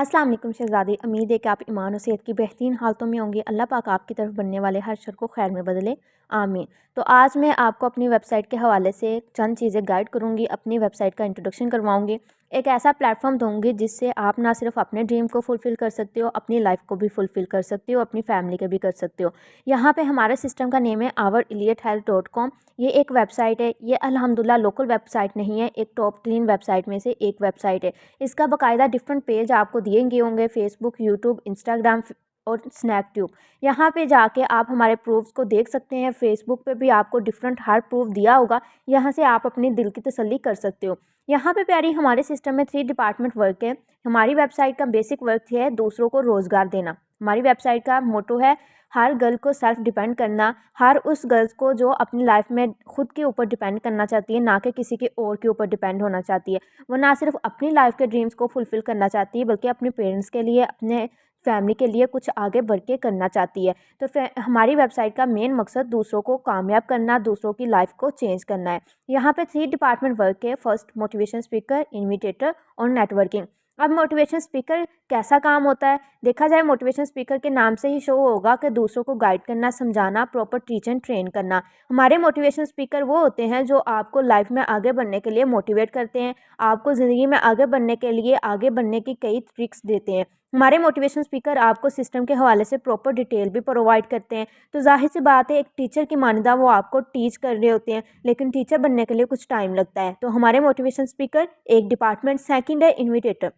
अस्सलाम वालेकुम शहज़ादी। उम्मीद है कि आप ईमान और सेहत की बेहतरीन हालतों में होंगे। अल्लाह पाक आपकी तरफ बनने वाले हर शर को खैर में बदले, आमीन। तो आज मैं आपको अपनी वेबसाइट के हवाले से चंद चीज़ें गाइड करूँगी, अपनी वेबसाइट का इंट्रोडक्शन करवाऊँगी, एक ऐसा प्लेटफॉर्म दूँगी जिससे आप ना सिर्फ अपने ड्रीम को फुलफ़िल कर सकते हो, अपनी लाइफ को भी फुलफ़िल कर सकते हो, अपनी फैमिली के भी कर सकते हो। यहाँ पे हमारे सिस्टम का नेम है oureelitehealth.com। ये एक वेबसाइट है, ये अल्हम्दुलिल्लाह लोकल वेबसाइट नहीं है, एक टॉप 3 वेबसाइट में से एक वेबसाइट है। इसका बाकायदा डिफरेंट पेज आपको दिए गए होंगे, फेसबुक, यूट्यूब, इंस्टाग्राम और स्नैपट्यूब। यहाँ पे जाके आप हमारे प्रूफ्स को देख सकते हैं। फेसबुक पे भी आपको डिफरेंट हर प्रूफ दिया होगा, यहाँ से आप अपने दिल की तसल्ली कर सकते हो। यहाँ पे प्यारी हमारे सिस्टम में 3 डिपार्टमेंट वर्क है। हमारी वेबसाइट का बेसिक वर्क है दूसरों को रोज़गार देना। हमारी वेबसाइट का मोटो है हर गर्ल को सेल्फ डिपेंड करना, हर उस गर्ल्स को जो अपनी लाइफ में खुद के ऊपर डिपेंड करना चाहती है, ना कि किसी के और के ऊपर डिपेंड होना चाहती है। वो ना सिर्फ अपनी लाइफ के ड्रीम्स को फुलफ़िल करना चाहती है, बल्कि अपने पेरेंट्स के लिए, अपने फैमिली के लिए कुछ आगे बढ़ के करना चाहती है। तो हमारी वेबसाइट का मेन मकसद दूसरों को कामयाब करना, दूसरों की लाइफ को चेंज करना है। यहाँ पे 3 डिपार्टमेंट वर्क है। फर्स्ट मोटिवेशन स्पीकर, इन्विटेटर और नेटवर्किंग। अब मोटिवेशन स्पीकर कैसा काम होता है? देखा जाए मोटिवेशन स्पीकर के नाम से ही शो होगा कि दूसरों को गाइड करना, समझाना, प्रॉपर टीच एंड ट्रेन करना। हमारे मोटिवेशन स्पीकर वो होते हैं जो आपको लाइफ में आगे बढ़ने के लिए मोटिवेट करते हैं, आपको ज़िंदगी में आगे बढ़ने के लिए आगे बढ़ने की कई ट्रिक्स देते हैं। हमारे मोटिवेशन स्पीकर आपको सिस्टम के हवाले से प्रॉपर डिटेल भी प्रोवाइड करते हैं। तो ज़ाहिर सी बात है, एक टीचर की मानदा वो आपको टीच कर रहे होते हैं, लेकिन टीचर बनने के लिए कुछ टाइम लगता है। तो हमारे मोटिवेशन स्पीकर एक डिपार्टमेंट। सेकंड है इन्विटेटर।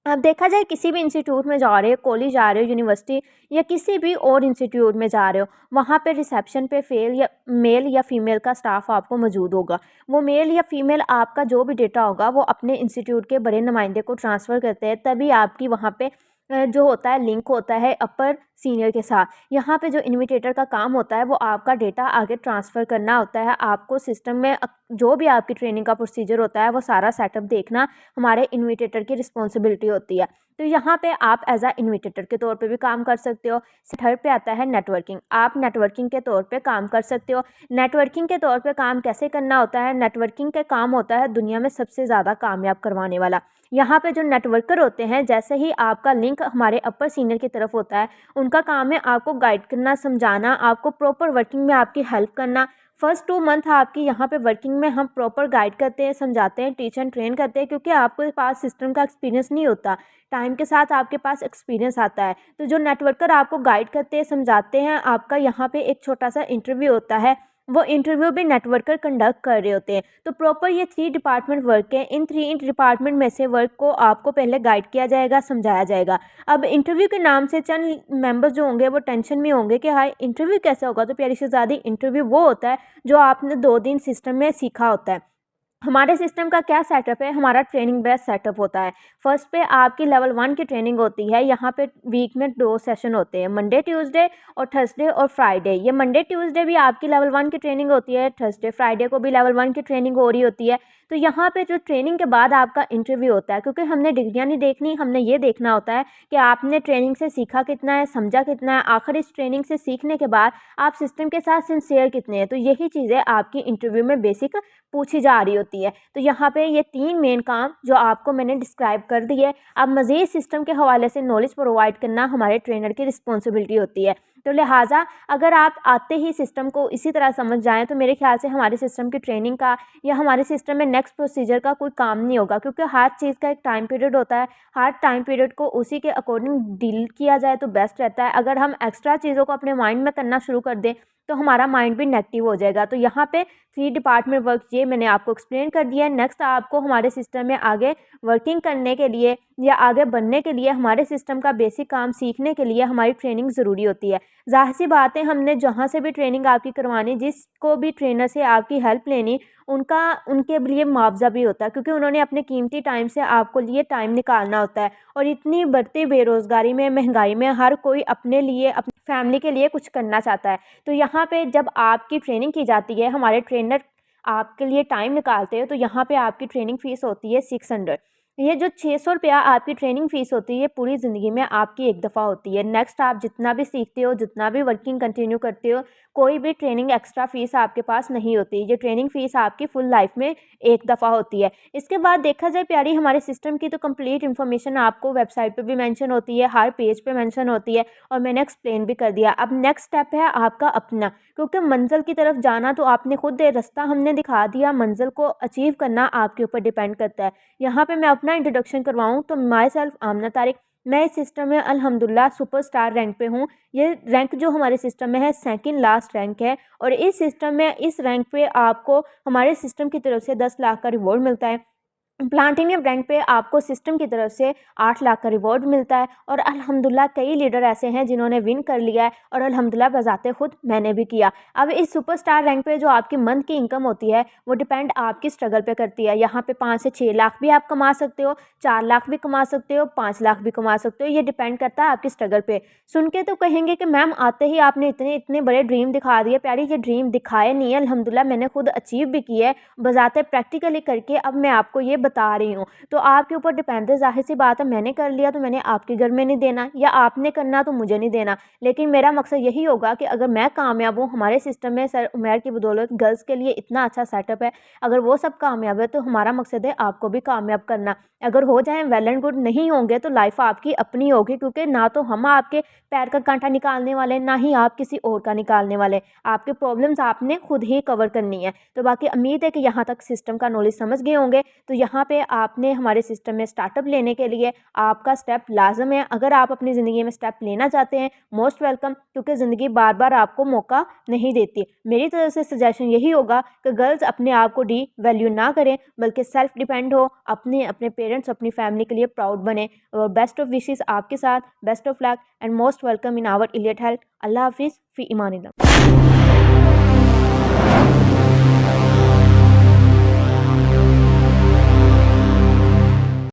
अब देखा जाए किसी भी इंस्टीट्यूट में जा रहे हो, कॉलेज जा रहे हो, यूनिवर्सिटी या किसी भी और इंस्टीट्यूट में जा रहे हो, वहाँ पे रिसेप्शन पे मेल या फीमेल का स्टाफ आपको मौजूद होगा। वो मेल या फीमेल आपका जो भी डेटा होगा वो अपने इंस्टीट्यूट के बड़े नुमाइंदे को ट्रांसफ़र करते हैं, तभी आपकी वहाँ पे जो होता है लिंक होता है अपर सीनियर के साथ। यहाँ पे जो इन्विटेटर का काम होता है वो आपका डेटा आगे ट्रांसफ़र करना होता है। आपको सिस्टम में जो भी आपकी ट्रेनिंग का प्रोसीजर होता है वो सारा सेटअप देखना हमारे इन्विटेटर की रिस्पॉन्सिबिलिटी होती है। तो यहाँ पे आप एज अ इन्विटेटर के तौर पे भी काम कर सकते हो। थर्ड पे आता है नेटवर्किंग। आप नेटवर्किंग के तौर पे काम कर सकते हो। नेटवर्किंग के तौर पे काम कैसे करना होता है? नेटवर्किंग का काम होता है दुनिया में सबसे ज़्यादा कामयाब करवाने वाला। यहाँ पे जो नेटवर्कर होते हैं, जैसे ही आपका लिंक हमारे अपर सीनियर की तरफ होता है, उनका काम है आपको गाइड करना, समझाना, आपको प्रॉपर वर्किंग में आपकी हेल्प करना। फर्स्ट 2 मंथ आपकी यहाँ पे वर्किंग में हम प्रॉपर गाइड करते हैं, समझाते हैं, टीच एंड ट्रेन करते हैं, क्योंकि आपके पास सिस्टम का एक्सपीरियंस नहीं होता। टाइम के साथ आपके पास एक्सपीरियंस आता है। तो जो नेटवर्कर आपको गाइड करते हैं, समझाते हैं, आपका यहाँ पे एक छोटा सा इंटरव्यू होता है, वो इंटरव्यू भी नेटवर्कर कंडक्ट कर रहे होते हैं। तो प्रॉपर ये 3 डिपार्टमेंट वर्क है। इन 3 डिपार्टमेंट में से वर्क को आपको पहले गाइड किया जाएगा, समझाया जाएगा। अब इंटरव्यू के नाम से चंद मेंबर्स जो होंगे वो टेंशन में होंगे कि हाय इंटरव्यू कैसे होगा? तो प्यारी शहज़ादी, इंटरव्यू वो होता है जो आपने 2 दिन सिस्टम में सीखा होता है। हमारे सिस्टम का क्या सेटअप है? हमारा ट्रेनिंग बेस्ड सेटअप होता है। फर्स्ट पे आपकी लेवल 1 की ट्रेनिंग होती है। यहाँ पे वीक में 2 सेशन होते हैं, मंडे ट्यूसडे और थर्सडे और फ्राइडे। ये मंडे ट्यूसडे भी आपकी लेवल 1 की ट्रेनिंग होती है, थर्सडे फ्राइडे को भी लेवल 1 की ट्रेनिंग हो रही होती है। तो यहाँ पे जो ट्रेनिंग के बाद आपका इंटरव्यू होता है, क्योंकि हमने डिग्रियाँ नहीं देखनी, हमने ये देखना होता है कि आपने ट्रेनिंग से सीखा कितना है, समझा कितना है, आखिर इस ट्रेनिंग से सीखने के बाद आप सिस्टम के साथ सिंसियर कितने हैं। तो यही चीज़ें आपकी इंटरव्यू में बेसिक पूछी जा रही होती है। तो यहाँ पे ये 3 मेन काम जो आपको मैंने डिस्क्राइब कर दिए। अब मज़ीद सिस्टम के हवाले से नॉलेज प्रोवाइड करना हमारे ट्रेनर की रिस्पॉन्सिबिलिटी होती है। तो लिहाजा अगर आप आते ही सिस्टम को इसी तरह समझ जाएँ, तो मेरे ख्याल से हमारे सिस्टम की ट्रेनिंग का या हमारे सिस्टम में नेक्स्ट प्रोसीजर का कोई काम नहीं होगा, क्योंकि हर चीज़ का एक टाइम पीरियड होता है। हर टाइम पीरियड को उसी के अकॉर्डिंग डील किया जाए तो बेस्ट रहता है। अगर हम एक्स्ट्रा चीज़ों को अपने माइंड में करना शुरू कर दें तो हमारा माइंड भी नेगेटिव हो जाएगा। तो यहाँ पे 3 डिपार्टमेंट वर्क ये मैंने आपको एक्सप्लेन कर दिया है। नेक्स्ट आपको हमारे सिस्टम में आगे वर्किंग करने के लिए या आगे बढ़ने के लिए, हमारे सिस्टम का बेसिक काम सीखने के लिए हमारी ट्रेनिंग ज़रूरी होती है। ज़ाहिर सी बात है, हमने जहाँ से भी ट्रेनिंग आपकी करवानी, जिसको भी ट्रेनर से आपकी हेल्प लेनी, उनके लिए मुआवजा भी होता है, क्योंकि उन्होंने अपने कीमती टाइम से आपको लिए टाइम निकालना होता है। और इतनी बढ़ती बेरोज़गारी में, महंगाई में हर कोई अपने लिए, अपनी फैमिली के लिए कुछ करना चाहता है। तो यहाँ पे जब आपकी ट्रेनिंग की जाती है, हमारे ट्रेनर आपके लिए टाइम निकालते हैं, तो यहाँ पे आपकी ट्रेनिंग फ़ीस होती है 600। ये जो 600 रुपया आपकी ट्रेनिंग फ़ीस होती है, पूरी ज़िंदगी में आपकी एक दफ़ा होती है। नेक्स्ट आप जितना भी सीखते हो, जितना भी वर्किंग कंटिन्यू करते हो, कोई भी ट्रेनिंग एक्स्ट्रा फ़ीस आपके पास नहीं होती। ये ट्रेनिंग फ़ीस आपकी फुल लाइफ में एक दफ़ा होती है। इसके बाद देखा जाए प्यारी, हमारे सिस्टम की तो कंप्लीट इन्फॉर्मेशन आपको वेबसाइट पे भी मेंशन होती है, हर पेज पे मेंशन होती है और मैंने एक्सप्लेन भी कर दिया। अब नेक्स्ट स्टेप है आपका अपना, क्योंकि मंज़िल की तरफ जाना तो आपने खुद रास्ता हमने दिखा दिया, मंज़िल को अचीव करना आपके ऊपर डिपेंड करता है। यहाँ पे मैं अपना इंट्रोडक्शन करवाऊँ तो माई सेल्फ आमना तारिक, मैं इस सिस्टम में अल्हम्दुलिल्लाह सुपरस्टार रैंक पे हूँ। ये रैंक जो हमारे सिस्टम में है सेकंड लास्ट रैंक है और इस सिस्टम में इस रैंक पे आपको हमारे सिस्टम की तरफ से 10 लाख का रिवॉर्ड मिलता है। प्लाटिनम रैंक पे आपको सिस्टम की तरफ से 8 लाख का रिवॉर्ड मिलता है और अल्हम्दुलिल्लाह कई लीडर ऐसे हैं जिन्होंने विन कर लिया है और अल्हम्दुलिल्लाह बज़ाते खुद मैंने भी किया। अब इस सुपरस्टार रैंक पे जो आपकी मंथ की इनकम होती है वो डिपेंड आपकी स्ट्रगल पे करती है। यहाँ पे 5 से 6 लाख भी आप कमा सकते हो, 4 लाख भी कमा सकते हो, 5 लाख भी कमा सकते हो, ये डिपेंड करता है आपकी स्ट्रगल पे। सुन के तो कहेंगे कि मैम आते ही आपने इतने इतने बड़े ड्रीम दिखा दिए। प्यारी, ये ड्रीम दिखाए नहीं है, अल्हम्दुलिल्लाह मैंने खुद अचीव भी किया है बज़ाते प्रैक्टिकली करके। अब मैं आपको ये बता रही हूँ तो आपके ऊपर डिपेंड है। ज़ाहिर सी बात है, मैंने कर लिया तो मैंने आपके घर में नहीं देना या आपने करना तो मुझे नहीं देना, लेकिन मेरा मकसद यही होगा कि अगर मैं कामयाब हूँ, हमारे सिस्टम में सर उमैर की बदौलत गर्ल्स के लिए इतना अच्छा सेटअप है, अगर वो सब कामयाब है तो हमारा मकसद है आपको भी कामयाब करना। अगर हो जाए वेल एंड गुड, नहीं होंगे तो लाइफ आपकी अपनी होगी, क्योंकि ना तो हम आपके पैर का कांटा निकालने वाले, ना ही आप किसी और का निकालने वाले। आपके प्रॉब्लम्स आपने खुद ही कवर करनी है। तो बाकी उम्मीद है कि यहाँ तक सिस्टम का नॉलेज समझ गए होंगे। तो यहाँ पे आपने हमारे सिस्टम में स्टार्टअप लेने के लिए आपका स्टेप लाजम है। अगर आप अपनी ज़िंदगी में स्टेप लेना चाहते हैं, मोस्ट वेलकम, क्योंकि ज़िंदगी बार बार आपको मौका नहीं देती। मेरी तरफ से सजेशन यही होगा कि गर्ल्स अपने आप को डी वैल्यू ना करें, बल्कि सेल्फ डिपेंड हो, अपने पेरेंट्स, अपनी फैमिली के लिए प्राउड बने। और बेस्ट ऑफ विशेस आपके साथ, best of luck and most welcome in our Elliot health. अल्लाह हाफिज़, फ़ी इमानिल्लाह।